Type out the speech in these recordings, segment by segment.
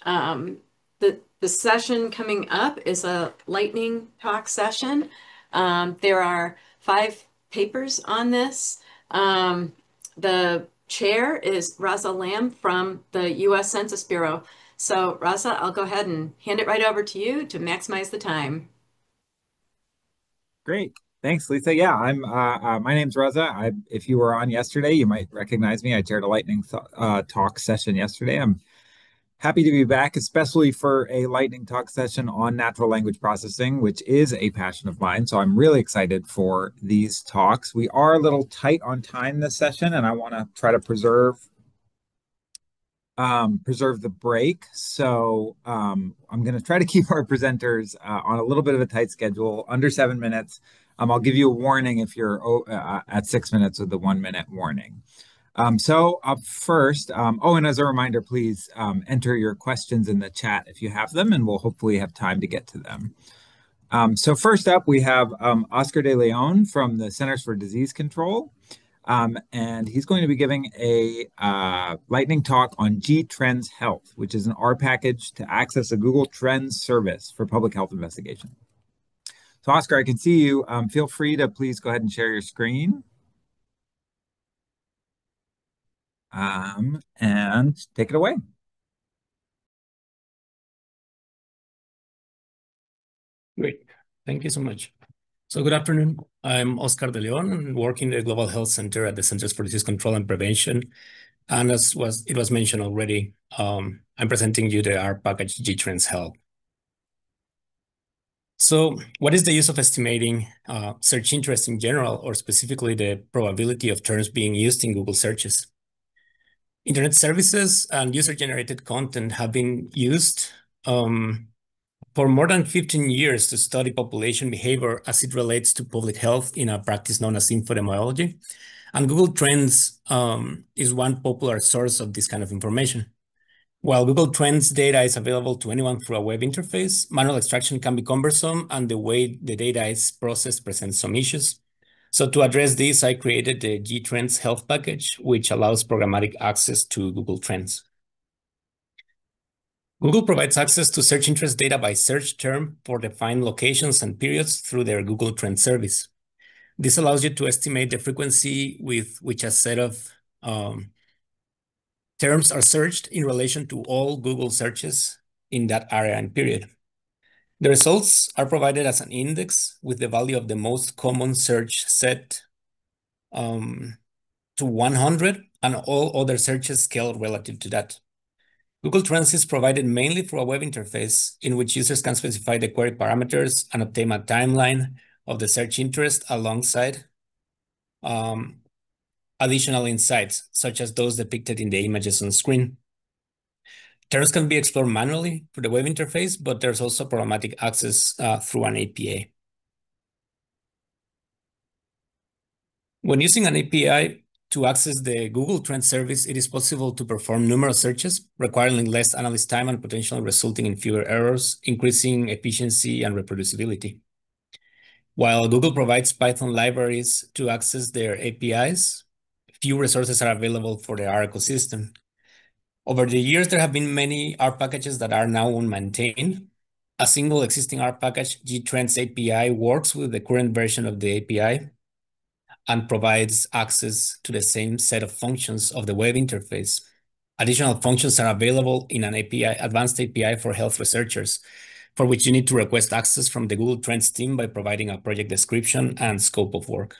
The session coming up is a lightning talk session. There are 5 papers on this. The chair is Raza Lamb from the U.S. Census Bureau. So Raza, I'll go ahead and hand it right over to you to maximize the time. Great. Thanks, Lisa. Yeah, my name's Reza. If you were on yesterday, you might recognize me. I chaired a lightning talk session yesterday. I'm happy to be back, especially for a lightning talk session on natural language processing, which is a passion of mine. So I'm really excited for these talks. We are a little tight on time this session, and I want to try to preserve the break. So I'm going to try to keep our presenters on a little bit of a tight schedule, under 7 minutes. I'll give you a warning if you're at 6 minutes with the 1 minute warning. So up first, and as a reminder, please enter your questions in the chat if you have them, and we'll hopefully have time to get to them. So first up, we have Oscar de Leon from the Centers for Disease Control. And he's going to be giving a lightning talk on G-Trends Health, which is an R package to access a Google Trends service for public health investigation. So Oscar, I can see you. Feel free to please go ahead and share your screen. And take it away. Great. Thank you so much. So good afternoon. I'm Oscar de Leon, working in the Global Health Center at the Centers for Disease Control and Prevention. And as it was mentioned already, I'm presenting you the R package G-Trends Health. So what is the use of estimating search interest in general, or specifically the probability of terms being used in Google searches? Internet services and user-generated content have been used for more than 15 years to study population behavior as it relates to public health in a practice known as infodemiology. And Google Trends is one popular source of this kind of information. While Google Trends data is available to anyone through a web interface, manual extraction can be cumbersome, and the way the data is processed presents some issues. So to address this, I created the G-Trends Health package, which allows programmatic access to Google Trends. Google provides access to search interest data by search term for defined locations and periods through their Google Trends service. This allows you to estimate the frequency with which a set of terms are searched in relation to all Google searches in that area and period. The results are provided as an index with the value of the most common search set to 100, and all other searches scale relative to that. Google Trends is provided mainly through a web interface in which users can specify the query parameters and obtain a timeline of the search interest alongside additional insights, such as those depicted in the images on screen. Terms can be explored manually through the web interface, but there's also programmatic access through an API. When using an API to access the Google Trends service, it is possible to perform numerous searches, requiring less analyst time and potentially resulting in fewer errors, increasing efficiency and reproducibility. While Google provides Python libraries to access their APIs, few resources are available for the R ecosystem. Over the years, there have been many R packages that are now unmaintained. A single existing R package, G-Trends API, works with the current version of the API and provides access to the same set of functions of the web interface. Additional functions are available in an API, advanced API for health researchers, for which you need to request access from the Google Trends team by providing a project description and scope of work.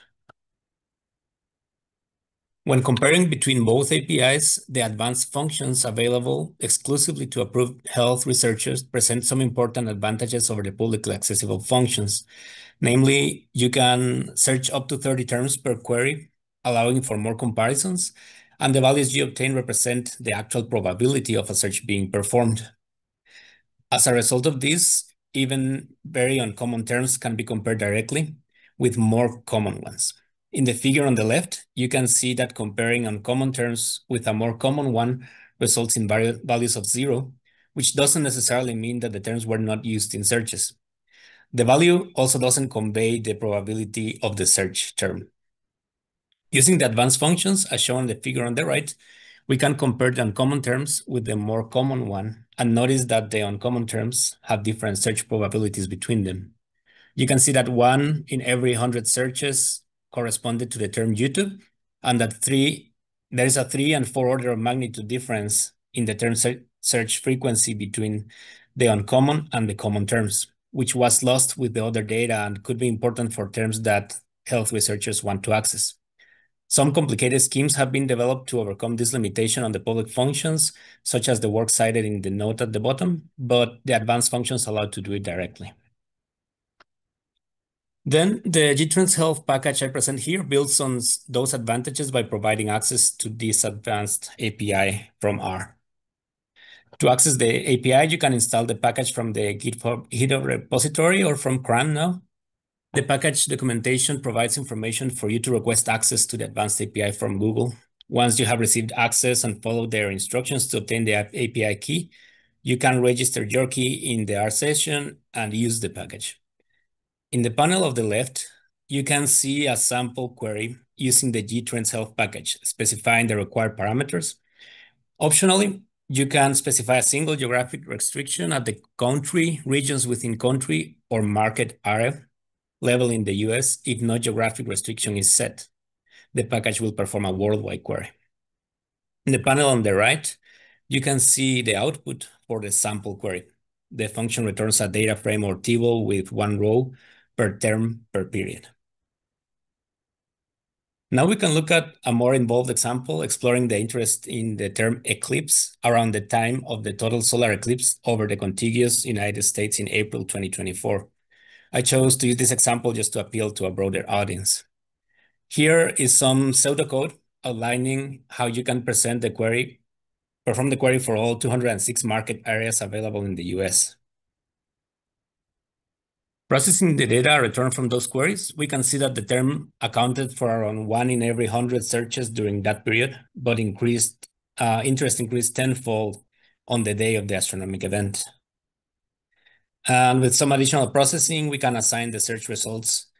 When comparing between both APIs, the advanced functions available exclusively to approved health researchers present some important advantages over the publicly accessible functions. Namely, you can search up to 30 terms per query, allowing for more comparisons, and the values you obtain represent the actual probability of a search being performed. As a result of this, even very uncommon terms can be compared directly with more common ones. In the figure on the left, you can see that comparing uncommon terms with a more common one results in values of 0, which doesn't necessarily mean that the terms were not used in searches. The value also doesn't convey the probability of the search term. Using the advanced functions, as shown in the figure on the right, we can compare the uncommon terms with the more common one and notice that the uncommon terms have different search probabilities between them. You can see that 1 in every 100 searches corresponded to the term YouTube, and that there is a 3 and 4 order of magnitude difference in the term search frequency between the uncommon and the common terms, which was lost with the other data and could be important for terms that health researchers want to access. Some complicated schemes have been developed to overcome this limitation on the public functions, such as the work cited in the note at the bottom, but the advanced functions allow to do it directly. Then the GTrans Health package I present here builds on those advantages by providing access to this advanced API from R. To access the API, you can install the package from the GitHub repository or from CRAN now. The package documentation provides information for you to request access to the advanced API from Google. Once you have received access and followed their instructions to obtain the API key, you can register your key in the R session and use the package. In the panel of the left, you can see a sample query using the GTrans Health package, specifying the required parameters. Optionally, you can specify a single geographic restriction at the country, regions within country, or market area level in the US if no geographic restriction is set. The package will perform a worldwide query. In the panel on the right, you can see the output for the sample query. The function returns a data frame or table with 1 row per term per period. Now we can look at a more involved example exploring the interest in the term eclipse around the time of the total solar eclipse over the contiguous United States in April 2024. I chose to use this example just to appeal to a broader audience. Here is some pseudocode outlining how you can perform the query for all 206 market areas available in the US. Processing the data returned from those queries, we can see that the term accounted for around 1 in every 100 searches during that period, but interest increased tenfold on the day of the astronomic event. And with some additional processing, we can assign the search results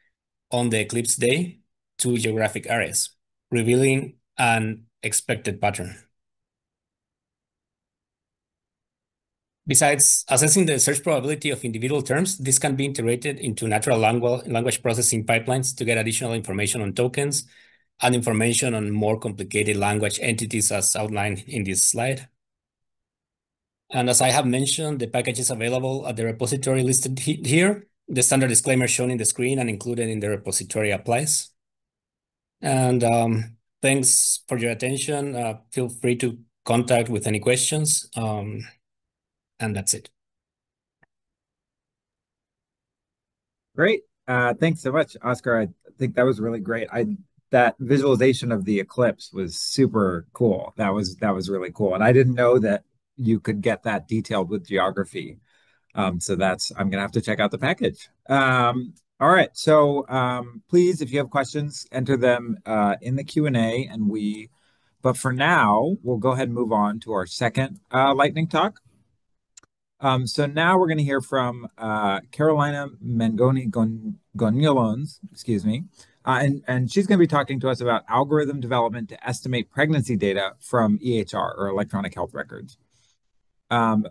on the eclipse day to geographic areas, revealing an expected pattern. Besides assessing the search probability of individual terms, this can be integrated into natural language processing pipelines to get additional information on tokens and information on more complicated language entities as outlined in this slide. And as I have mentioned, the package is available at the repository listed here. The standard disclaimer shown in the screen and included in the repository applies. And thanks for your attention. Feel free to contact with any questions. And that's it. Great. Thanks so much, Oscar. I think that was really great. That visualization of the eclipse was super cool. That was really cool. And I didn't know that you could get that detailed with geography. So I'm gonna have to check out the package. All right. So please, if you have questions, enter them in the Q&A, but for now, we'll go ahead and move on to our second lightning talk. So now we're going to hear from Carolina Mangoni Gonilons, excuse me, and she's going to be talking to us about algorithm development to estimate pregnancy data from EHR, or electronic health records.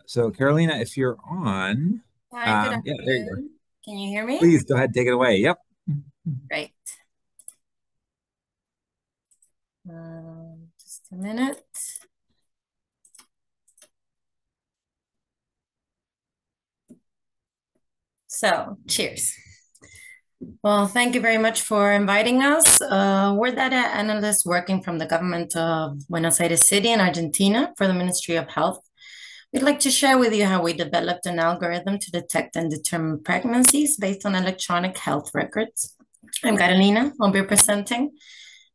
So Carolina, if you're on, Hi, good yeah, there you go. Can you hear me? Please go ahead, take it away. Yep. Great. Just a minute. So, cheers. Well, thank you very much for inviting us. We're data analysts working from the government of Buenos Aires City in Argentina for the Ministry of Health. We'd like to share with you how we developed an algorithm to detect and determine pregnancies based on electronic health records. I'm Carolina, I'll be presenting.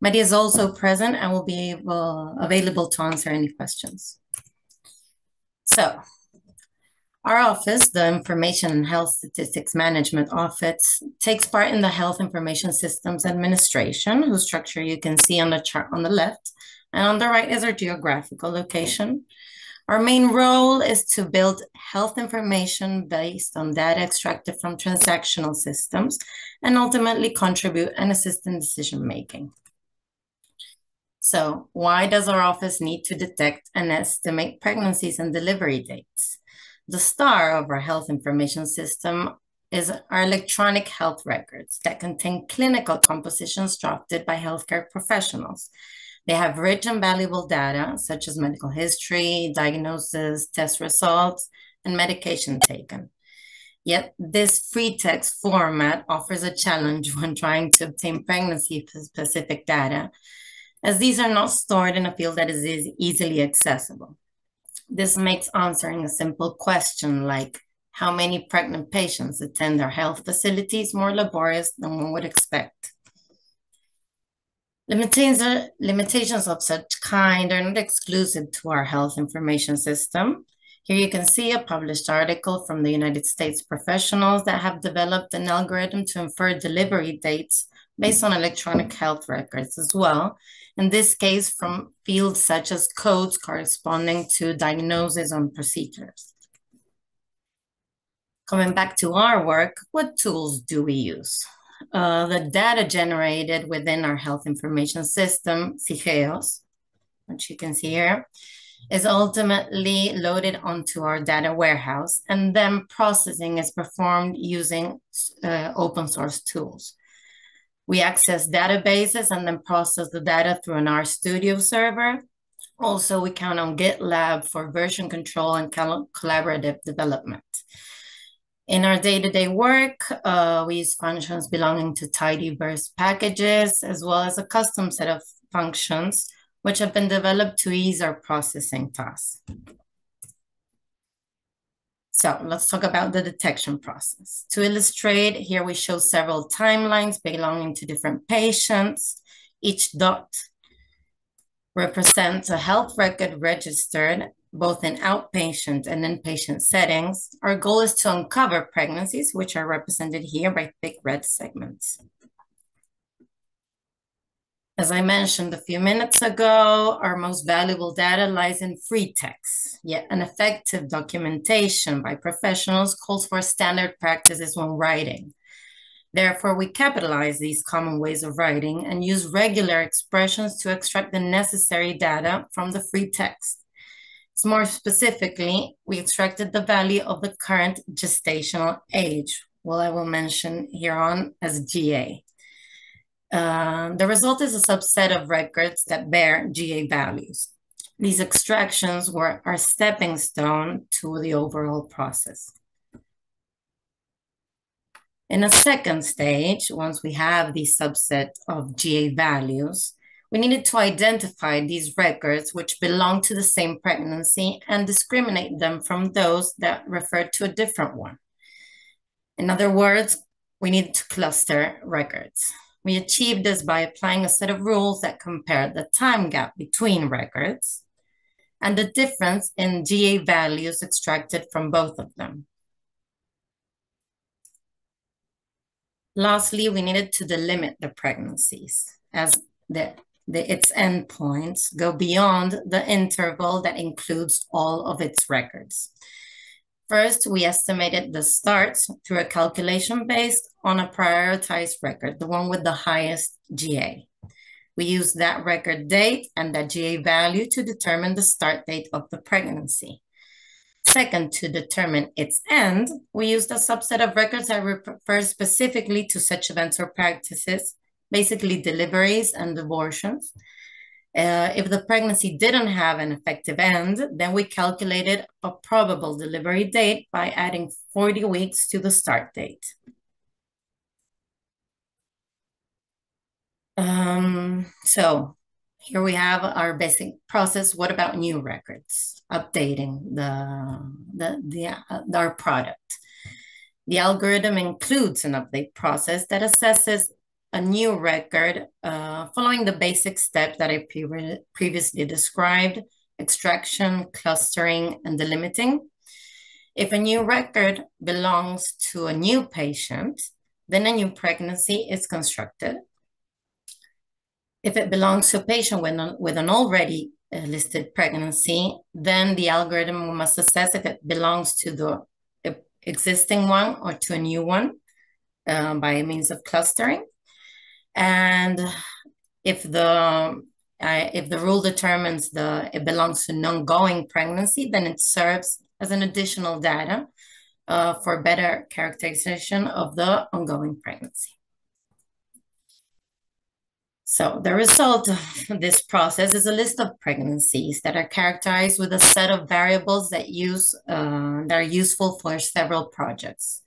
Maria is also present and will be available to answer any questions. So, our office, the Information and Health Statistics Management Office, takes part in the Health Information Systems Administration, whose structure you can see on the chart on the left, and on the right is our geographical location. Our main role is to build health information based on data extracted from transactional systems and ultimately contribute and assist in decision-making. So why does our office need to detect and estimate pregnancies and delivery dates? The star of our health information system is our electronic health records that contain clinical compositions drafted by healthcare professionals. They have rich and valuable data, such as medical history, diagnosis, test results, and medication taken. Yet this free text format offers a challenge when trying to obtain pregnancy-specific data, as these are not stored in a field that is easily accessible. This makes answering a simple question like how many pregnant patients attend our health facilities more laborious than one would expect. Limitations of such kind are not exclusive to our health information system. Here you can see a published article from the United States professionals that have developed an algorithm to infer delivery dates based on electronic health records as well. In this case, from fields such as codes corresponding to diagnosis and procedures. Coming back to our work, what tools do we use? The data generated within our health information system, CIGEOS, which you can see here, is ultimately loaded onto our data warehouse, and then processing is performed using open source tools. We access databases and then process the data through an RStudio server. Also, we count on GitLab for version control and collaborative development. In our day-to-day work, we use functions belonging to tidyverse packages, as well as a custom set of functions, which have been developed to ease our processing tasks. So let's talk about the detection process. To illustrate, here we show several timelines belonging to different patients. Each dot represents a health record registered both in outpatient and inpatient settings. Our goal is to uncover pregnancies, which are represented here by thick red segments. As I mentioned a few minutes ago, our most valuable data lies in free text, yet an effective documentation by professionals calls for standard practices when writing. Therefore, we capitalize these common ways of writing and use regular expressions to extract the necessary data from the free text. So more specifically, we extracted the value of the current gestational age, what I will mention here on as GA. The result is a subset of records that bear GA values. These extractions were our stepping stone to the overall process. In a second stage, once we have the subset of GA values, we needed to identify these records which belong to the same pregnancy and discriminate them from those that refer to a different one. In other words, we needed to cluster records. We achieved this by applying a set of rules that compare the time gap between records and the difference in GA values extracted from both of them. Lastly, we needed to delimit the pregnancies as its endpoints go beyond the interval that includes all of its records. First, we estimated the starts through a calculation based on a prioritized record, the one with the highest GA. We used that record date and that GA value to determine the start date of the pregnancy. Second, to determine its end, we used a subset of records that refer specifically to such events or practices, basically deliveries and abortions. If the pregnancy didn't have an effective end, then we calculated a probable delivery date by adding 40 weeks to the start date. So here we have our basic process. What about new records? Updating our product. The algorithm includes an update process that assesses a new record following the basic steps that I previously described: extraction, clustering, and delimiting. If a new record belongs to a new patient, then a new pregnancy is constructed. If it belongs to a patient with an already listed pregnancy, then the algorithm must assess if it belongs to the existing one or to a new one by means of clustering. And if the rule determines it belongs to an ongoing pregnancy, then it serves as an additional data for better characterization of the ongoing pregnancy. So the result of this process is a list of pregnancies that are characterized with a set of variables that are useful for several projects.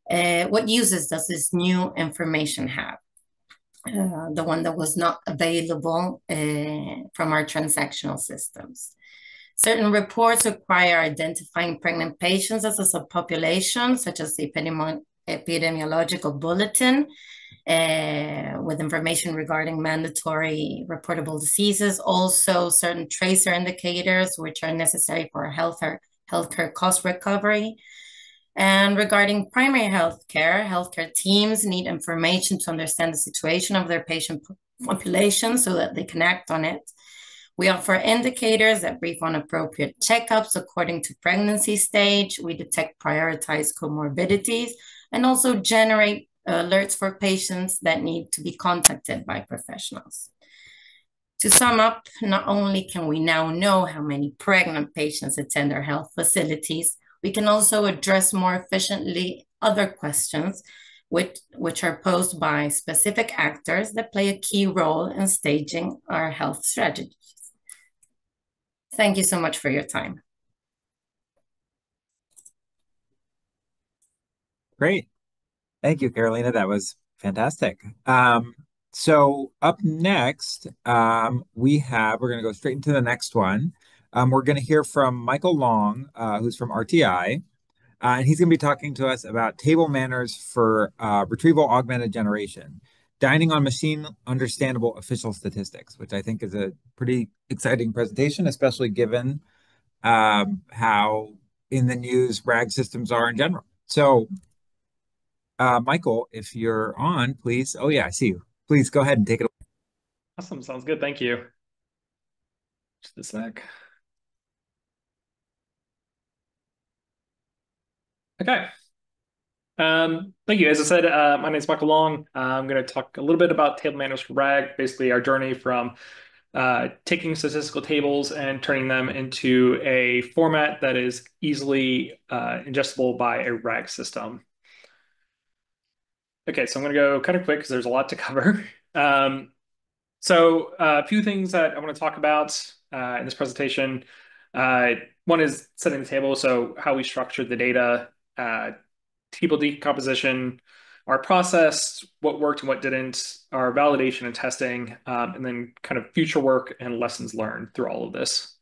What uses does this new information have? The one that was not available from our transactional systems. Certain reports require identifying pregnant patients as a subpopulation, such as the epidemiological bulletin, with information regarding mandatory reportable diseases. Also, certain tracer indicators, which are necessary for healthcare cost recovery. And regarding primary healthcare teams need information to understand the situation of their patient population so that they can act on it. We offer indicators that brief on appropriate checkups according to pregnancy stage. We detect prioritized comorbidities and also generate alerts for patients that need to be contacted by professionals. To sum up, not only can we now know how many pregnant patients attend our health facilities, we can also address more efficiently other questions which are posed by specific actors that play a key role in staging our health strategies. Thank you so much for your time. Great. Thank you, Carolina. That was fantastic. So up next, we're going to go straight into the next one. We're going to hear from Michael Long, who's from RTI, and he's going to be talking to us about table manners for retrieval augmented generation, dining on machine understandable official statistics, which I think is a pretty exciting presentation, especially given how in the news RAG systems are in general. So Michael, if you're on, please. Oh yeah, I see you. Please go ahead and take it away. Awesome. Sounds good. Thank you. Just a sec. Okay. Thank you. As I said, my name is Michael Long. I'm going to talk a little bit about table manners for RAG, basically our journey from taking statistical tables and turning them into a format that is easily ingestible by a RAG system. Okay, so I'm going to go kind of quick because there's a lot to cover. So a few things that I want to talk about in this presentation. One is setting the table, so how we structured the data, table decomposition, our process, what worked and what didn't, our validation and testing, and then kind of future work and lessons learned through all of this.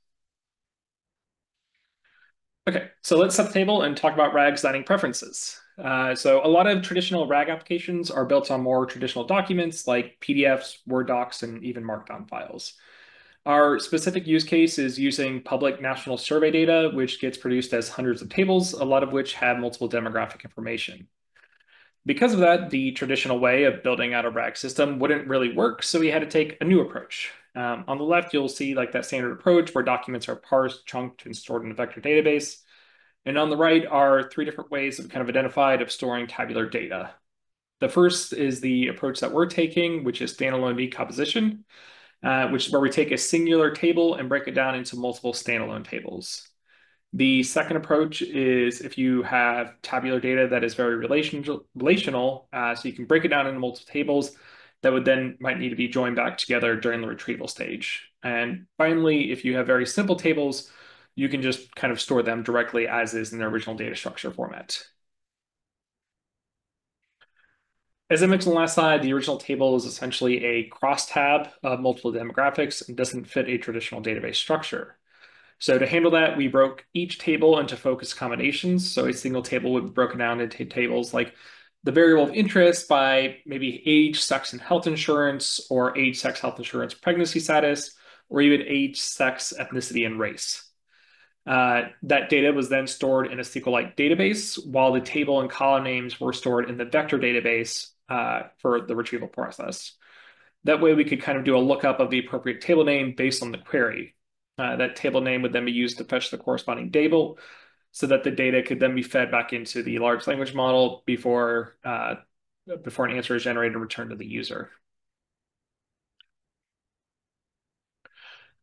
Okay, so let's set the table and talk about RAG signing preferences. So a lot of traditional RAG applications are built on more traditional documents like PDFs, Word docs, and even Markdown files. Our specific use case is using public national survey data, which gets produced as hundreds of tables, a lot of which have multiple demographic information. Because of that, the traditional way of building out a RAG system wouldn't really work, so we had to take a new approach. On the left, you'll see like that standard approach where documents are parsed, chunked, and stored in a vector database. And on the right are three different ways that we kind of identified of storing tabular data. The first is the approach that we're taking, which is standalone decomposition, which is where we take a singular table and break it down into multiple standalone tables. The second approach is if you have tabular data that is very relational, so you can break it down into multiple tables that would then might need to be joined back together during the retrieval stage. And finally, if you have very simple tables, you can just kind of store them directly as is in their original data structure format. As I mentioned last slide, the original table is essentially a crosstab of multiple demographics and doesn't fit a traditional database structure. So to handle that, we broke each table into focus combinations. So a single table would be broken down into tables like the variable of interest by maybe age, sex, and health insurance, or age, sex, health insurance, pregnancy status, or even age, sex, ethnicity, and race. That data was then stored in a SQLite database, while the table and column names were stored in the vector database for the retrieval process. That way we could kind of do a lookup of the appropriate table name based on the query. That table name would then be used to fetch the corresponding table so that the data could then be fed back into the large language model before an answer is generated and returned to the user.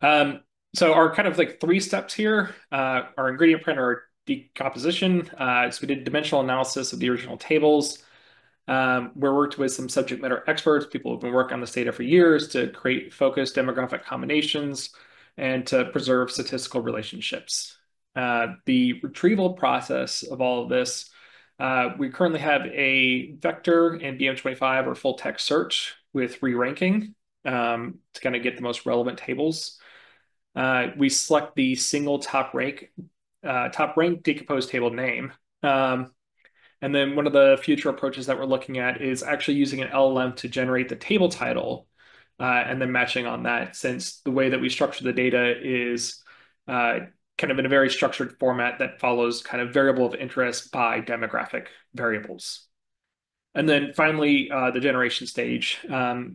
So our kind of like three steps here, our ingredient printer, decomposition. So we did dimensional analysis of the original tables. We worked with some subject matter experts, people who've been working on this data for years, to create focused demographic combinations and to preserve statistical relationships. The retrieval process of all of this, we currently have a vector and BM25 or full text search with re-ranking to kind of get the most relevant tables. We select the single top rank decomposed table name. And then one of the future approaches that we're looking at is actually using an LLM to generate the table title and then matching on that, since the way that we structure the data is kind of in a very structured format that follows kind of variable of interest by demographic variables. And then finally, the generation stage.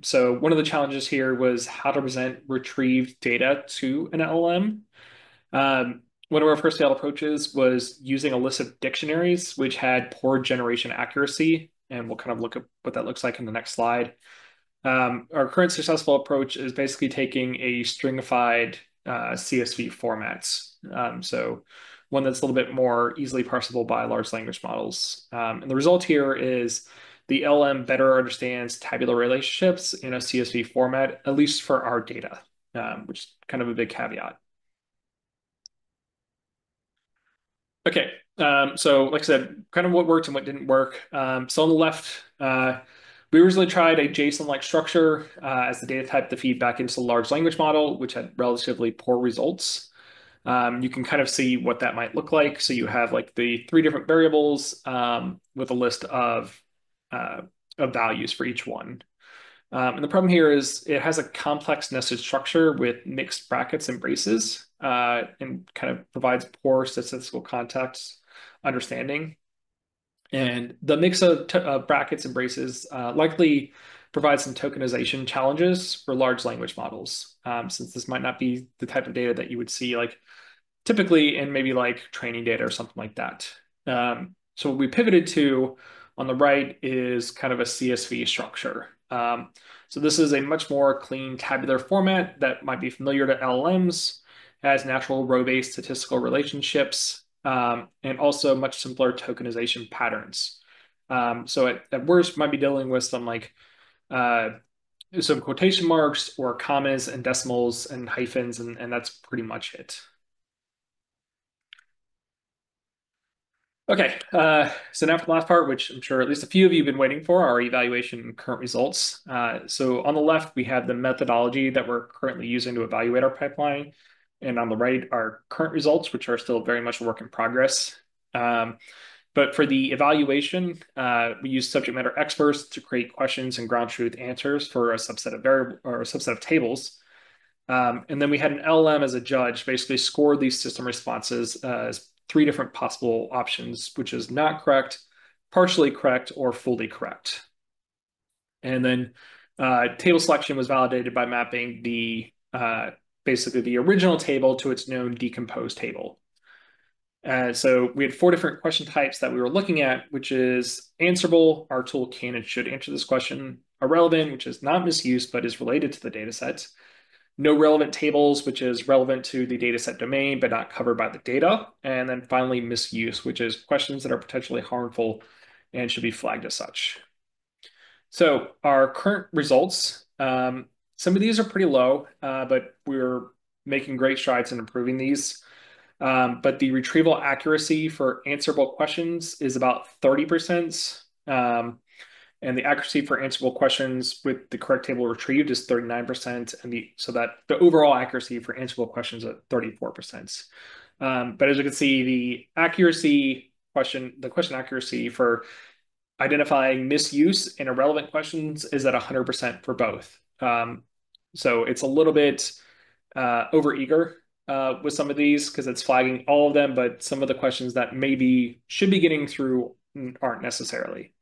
So one of the challenges here was how to present retrieved data to an LLM. One of our first failed approaches was using a list of dictionaries, which had poor generation accuracy, and we'll kind of look at what that looks like in the next slide. Our current successful approach is basically taking a stringified CSV formats. So one that's a little bit more easily parsable by large language models. And the result here is the LM better understands tabular relationships in a CSV format, at least for our data, which is kind of a big caveat. Okay, so like I said, kind of what worked and what didn't work. So on the left, we originally tried a JSON-like structure as the data type to feed back into the large language model, which had relatively poor results. You can kind of see what that might look like. So you have like the 3 different variables with a list of values for each one. And the problem here is it has a complex nested structure with mixed brackets and braces and kind of provides poor statistical context understanding. And the mix of brackets and braces likely provides some tokenization challenges for large language models, since this might not be the type of data that you would see like typically in maybe like training data or something like that. So what we pivoted to on the right is kind of a CSV structure. So this is a much more clean tabular format that might be familiar to LLMs, has natural row-based statistical relationships, and also much simpler tokenization patterns. So at worst, might be dealing with some like some quotation marks or commas and decimals and hyphens, and that's pretty much it. Okay, so now for the last part, which I'm sure at least a few of you have been waiting for, our evaluation and current results. So on the left, we have the methodology that we're currently using to evaluate our pipeline. And on the right, our current results, which are still very much a work in progress. But for the evaluation, we use subject matter experts to create questions and ground truth answers for a subset of variable or a subset of tables. And then we had an LLM as a judge basically score these system responses as 3 different possible options, which is not correct, partially correct, or fully correct. And then table selection was validated by mapping the basically the original table to its known decomposed table. So we had 4 different question types that we were looking at, which is answerable, our tool can and should answer this question, irrelevant, which is not misuse, but is related to the data set, no relevant tables, which is relevant to the dataset domain, but not covered by the data. And then finally, misuse, which is questions that are potentially harmful and should be flagged as such. So our current results, some of these are pretty low, but we're making great strides in improving these. But the retrieval accuracy for answerable questions is about 30%. And the accuracy for answerable questions with the correct table retrieved is 39%, and so that the overall accuracy for answerable questions at 34%. But as you can see, the question accuracy for identifying misuse and irrelevant questions is at 100% for both. So it's a little bit overeager with some of these because it's flagging all of them, but some of the questions that maybe should be getting through aren't necessarily.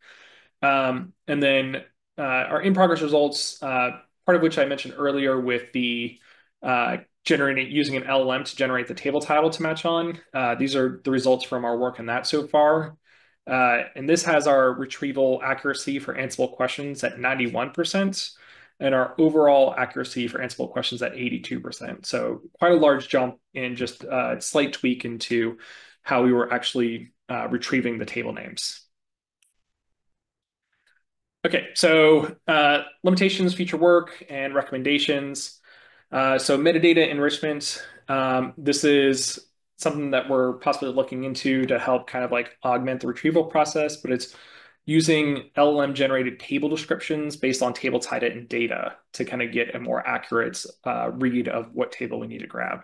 And then our in-progress results, part of which I mentioned earlier with the using an LLM to generate the table title to match on. These are the results from our work on that so far. And this has our retrieval accuracy for answerable questions at 91% and our overall accuracy for answerable questions at 82%. So quite a large jump in just a slight tweak into how we were actually retrieving the table names. Okay, so limitations, future work, and recommendations. So metadata enrichment, this is something that we're possibly looking into to help kind of like augment the retrieval process, but it's using LLM generated table descriptions based on table title and data to kind of get a more accurate read of what table we need to grab.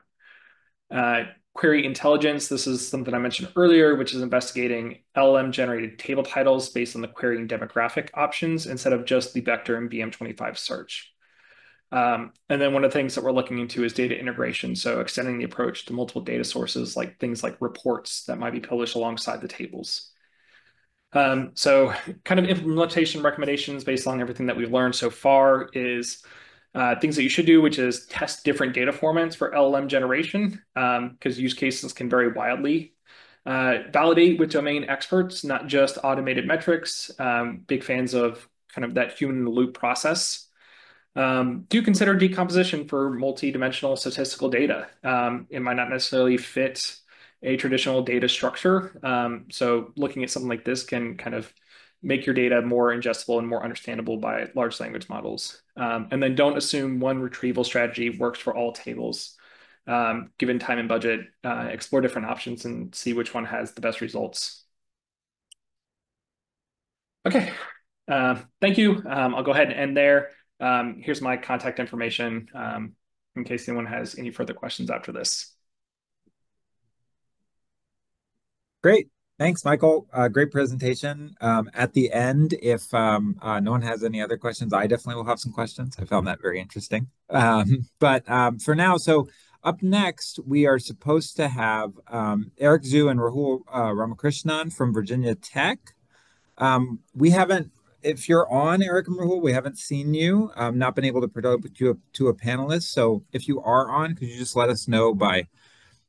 Query intelligence, this is something I mentioned earlier, which is investigating LLM generated table titles based on the query and demographic options instead of just the vector and BM25 search. And then one of the things that we're looking into is data integration. So extending the approach to multiple data sources, like things like reports that might be published alongside the tables. So kind of implementation recommendations based on everything that we've learned so far is things that you should do, which is test different data formats for LLM generation, because use cases can vary wildly. Validate with domain experts, not just automated metrics. Big fans of kind of that human in the loop process. Do consider decomposition for multi-dimensional statistical data. It might not necessarily fit a traditional data structure. So looking at something like this can kind of make your data more ingestible and more understandable by large language models. And then don't assume one retrieval strategy works for all tables. Given time and budget, explore different options and see which one has the best results. Okay, thank you. I'll go ahead and end there. Here's my contact information in case anyone has any further questions after this. Great. Thanks, Michael. Great presentation. At the end, if no one has any other questions, I definitely will have some questions. I found that very interesting. But for now, so up next, we are supposed to have Eric Zhu and Rahul Ramakrishnan from Virginia Tech. We haven't, if you're on, Eric and Rahul, we haven't seen you. Not been able to put you to a panelist. So if you are on, could you just let us know by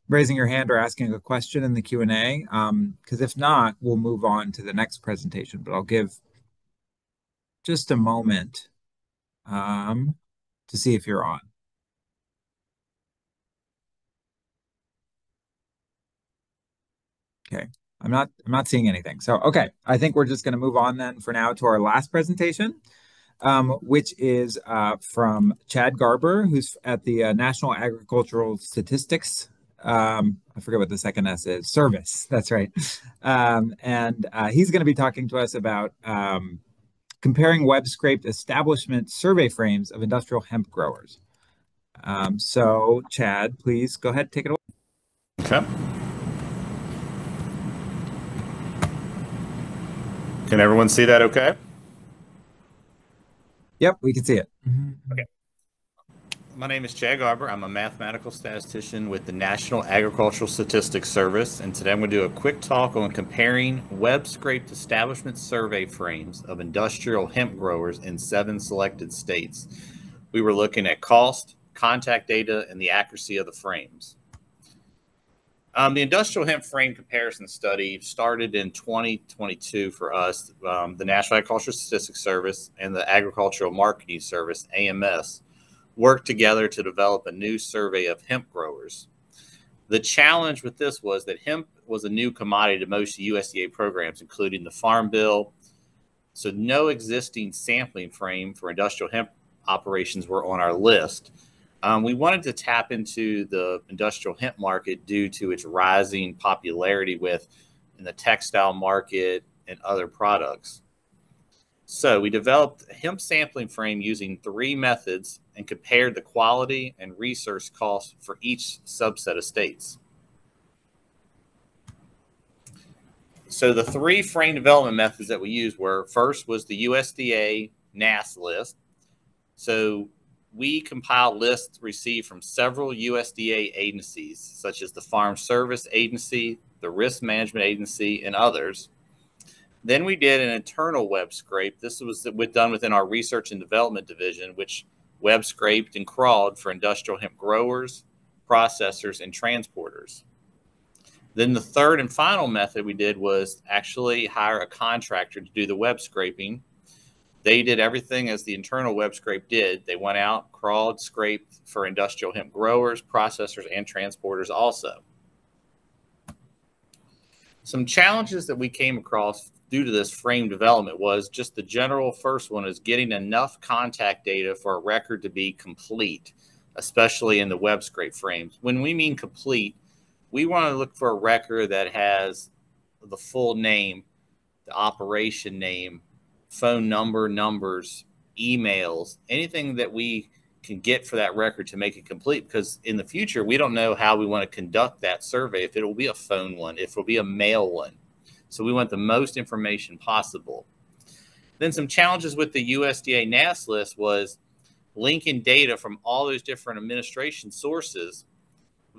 raising your hand or asking a question in the Q&A? Because if not, we'll move on to the next presentation. But I'll give just a moment to see if you're on. Okay, I'm not seeing anything. So okay, I think we're just going to move on then for now to our last presentation, which is from Chad Garber, who's at the National Agricultural Statistics. I forget what the second S is. Service. That's right. And he's going to be talking to us about comparing web-scraped establishment survey frames of industrial hemp growers. So Chad, please go ahead, take it away. Okay. Can everyone see that okay? Yep, we can see it. Okay. My name is Chad Garber. I'm a mathematical statistician with the National Agricultural Statistics Service, and today I'm going to do a quick talk on comparing web-scraped establishment survey frames of industrial hemp growers in 7 selected states. We were looking at cost, contact data, and the accuracy of the frames. The industrial hemp frame comparison study started in 2022 for us. The National Agricultural Statistics Service and the Agricultural Marketing Service, AMS, worked together to develop a new survey of hemp growers. The challenge with this was that hemp was a new commodity to most USDA programs, including the Farm Bill. So no existing sampling frame for industrial hemp operations were on our list. We wanted to tap into the industrial hemp market due to its rising popularity in the textile market and other products. So we developed a hemp sampling frame using 3 methods and compared the quality and research costs for each subset of states. So the 3 frame development methods that we used were, first was the USDA NAS list. So we compile lists received from several USDA agencies, such as the Farm Service Agency, the Risk Management Agency, and others. Then we did an internal web scrape. This was done within our research and development division, which web scraped and crawled for industrial hemp growers, processors, and transporters. Then the third and final method we did was actually hire a contractor to do the web scraping. They did everything as the internal web scrape did. They went out, crawled, scraped for industrial hemp growers, processors, and transporters also. Some challenges that we came across due to this frame development was just the general first one is getting enough contact data for a record to be complete, especially in the web scrape frames. When we mean complete, we want to look for a record that has the full name, the operation name, phone number, numbers, emails, anything that we can get for that record to make it complete, because in the future we don't know how we want to conduct that survey, if it will be a phone one, if it will be a mail one. So we want the most information possible. Then some challenges with the USDA NAS list was linking data from all those different administration sources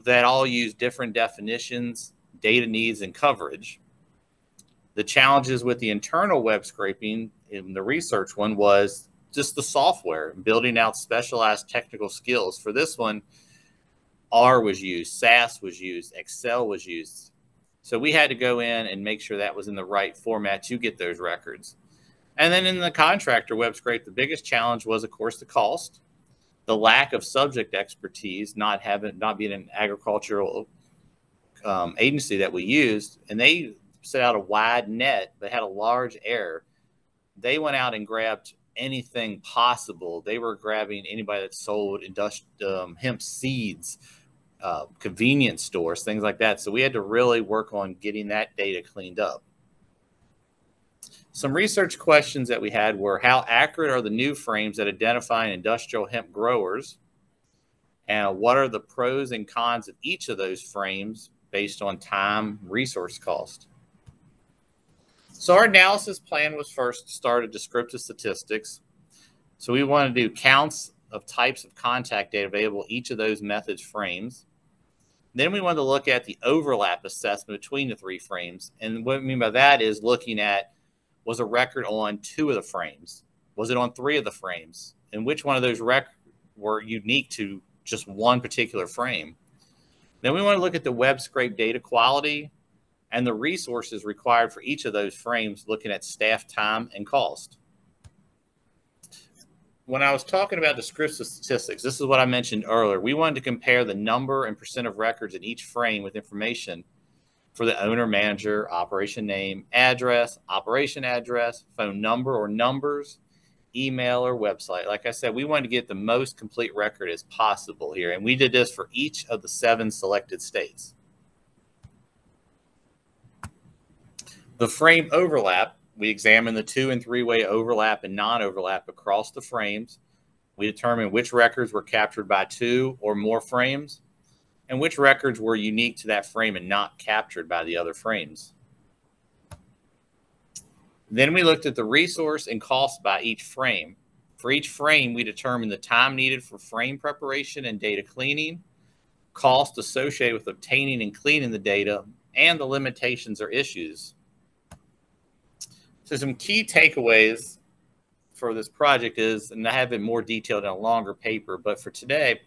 that all use different definitions, data needs, and coverage. The challenges with the internal web scraping in the research one was just the software, building out specialized technical skills. For this one, R was used, SAS was used, Excel was used. So we had to go in and make sure that was in the right format to get those records. And then in the contractor web scrape, the biggest challenge was, of course, the cost, the lack of subject expertise, not being an agricultural agency that we used, and they set out a wide net but had a large error. They went out and grabbed anything possible. They were grabbing anybody that sold hemp seeds, convenience stores, things like that. So we had to really work on getting that data cleaned up. Some research questions that we had were, how accurate are the new frames at identifying industrial hemp growers? And what are the pros and cons of each of those frames based on time, resource cost? So our analysis plan was first to start at descriptive statistics. So we want to do counts of types of contact data available each of those methods frames. Then we want to look at the overlap assessment between the three frames. And what I mean by that is looking at, was a record on 2 of the frames? Was it on 3 of the frames? And which one of those records were unique to just one particular frame? Then we want to look at the web scrape data quality and the resources required for each of those frames, looking at staff time and cost. When I was talking about descriptive statistics, this is what I mentioned earlier. We wanted to compare the number and percent of records in each frame with information for the owner, manager, operation name, address, operation address, phone number or numbers, email or website. Like I said, we wanted to get the most complete record as possible here. And we did this for each of the 7 selected states. The frame overlap, we examined the 2- and 3-way overlap and non-overlap across the frames. We determined which records were captured by 2 or more frames, and which records were unique to that frame and not captured by the other frames. Then we looked at the resource and cost by each frame. For each frame, we determined the time needed for frame preparation and data cleaning, cost associated with obtaining and cleaning the data, and the limitations or issues. So some key takeaways for this project is, and I have it more detailed in a longer paper, but for today,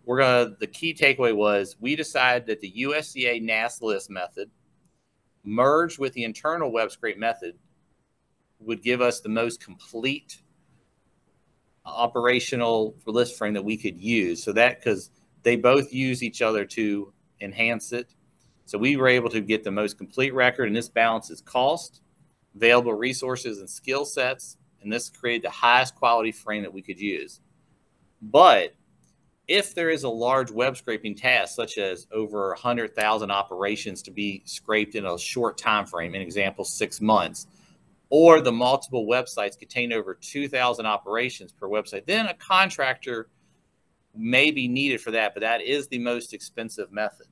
the key takeaway was we decided that the USDA NAS list method merged with the internal web scrape method would give us the most complete operational list frame that we could use. So that, because they both use each other to enhance it. So we were able to get the most complete record, and this balances cost, available resources, and skill sets. And this created the highest quality frame that we could use. But if there is a large web scraping task, such as over 100,000 operations to be scraped in a short time frame, an example, 6 months, or the multiple websites contain over 2,000 operations per website, then a contractor may be needed for that, but that is the most expensive method.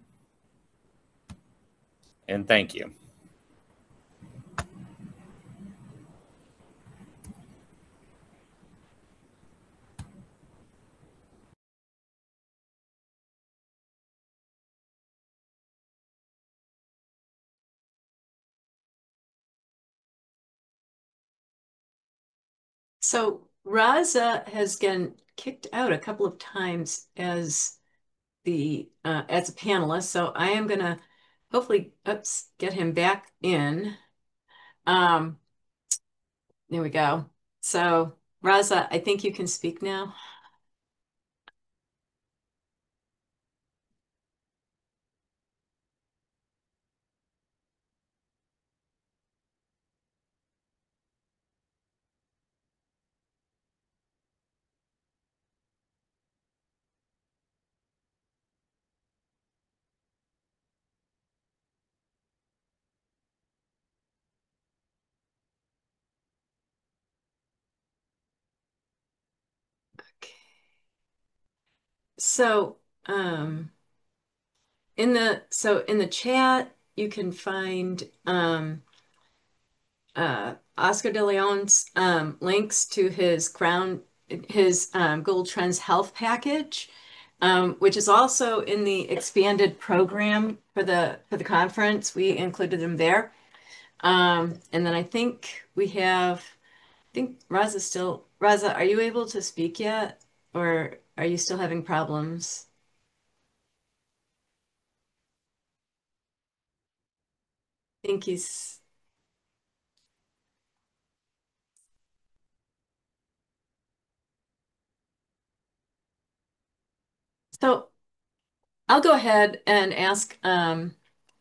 And thank you. So Raza has been kicked out a couple of times as as a panelist. So I am gonna hopefully get him back in. Um, there we go. So Raza, I think you can speak now. So, in the chat, you can find Oscar de Leon's links to his Google Trends Health package, which is also in the expanded program for the conference. We included them there. And then I think Raza, are you able to speak yet? Or are you still having problems? I think he's, so I'll go ahead and ask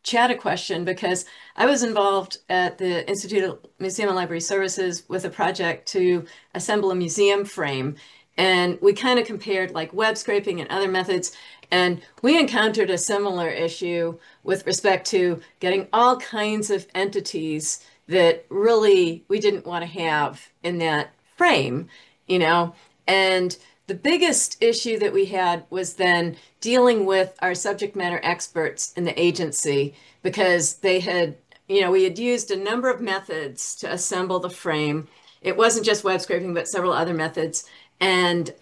Chad a question because I was involved at the Institute of Museum and Library Services with a project to assemble a museum frame. And we kind of compared like web scraping and other methods. And we encountered a similar issue with respect to getting all kinds of entities that really we didn't want to have in that frame, you know? And the biggest issue that we had was then dealing with our subject matter experts in the agency because they had, we had used a number of methods to assemble the frame. It wasn't just web scraping, but several other methods. And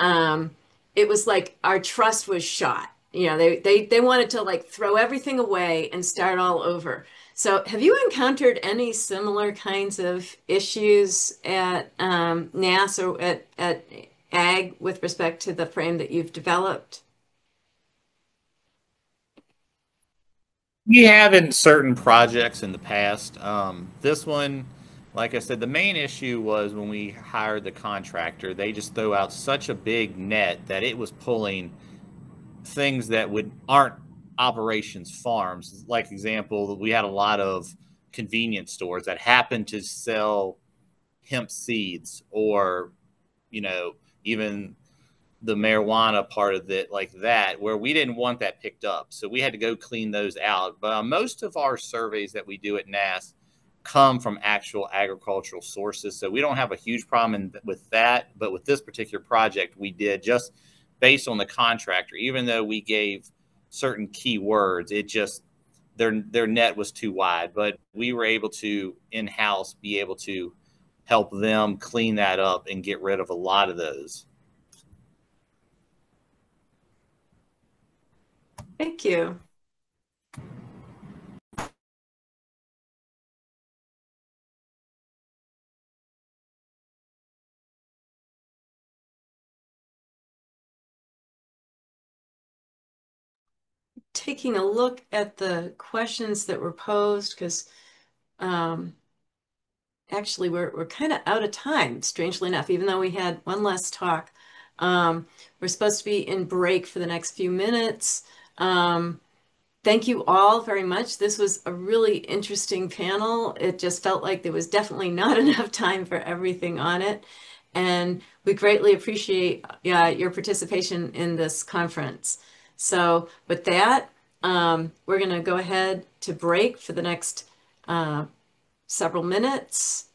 it was like our trust was shot. They wanted to like throw everything away and start all over. So have you encountered any similar kinds of issues at NAS or at Ag with respect to the frame that you've developed? We have in certain projects in the past. This one, like I said, the main issue was when we hired the contractor, they just throw out such a big net that it was pulling things that aren't operations farms. Like example, we had a lot of convenience stores that happened to sell hemp seeds or, even the marijuana part of it like that, where we didn't want that picked up. So we had to go clean those out. But most of our surveys that we do at NAS come from actual agricultural sources. So we don't have a huge problem with that. But with this particular project, we did just based on the contractor, even though we gave certain keywords, it just, their net was too wide. But we were able to in-house be able to help them clean that up and get rid of a lot of those. Thank you. Taking a look at the questions that were posed, because actually we're kind of out of time, strangely enough, even though we had one last talk. We're supposed to be in break for the next few minutes. Thank you all very much. This was a really interesting panel. It just felt like there was definitely not enough time for everything on it. And we greatly appreciate your participation in this conference. So with that, we're going to go ahead to break for the next several minutes.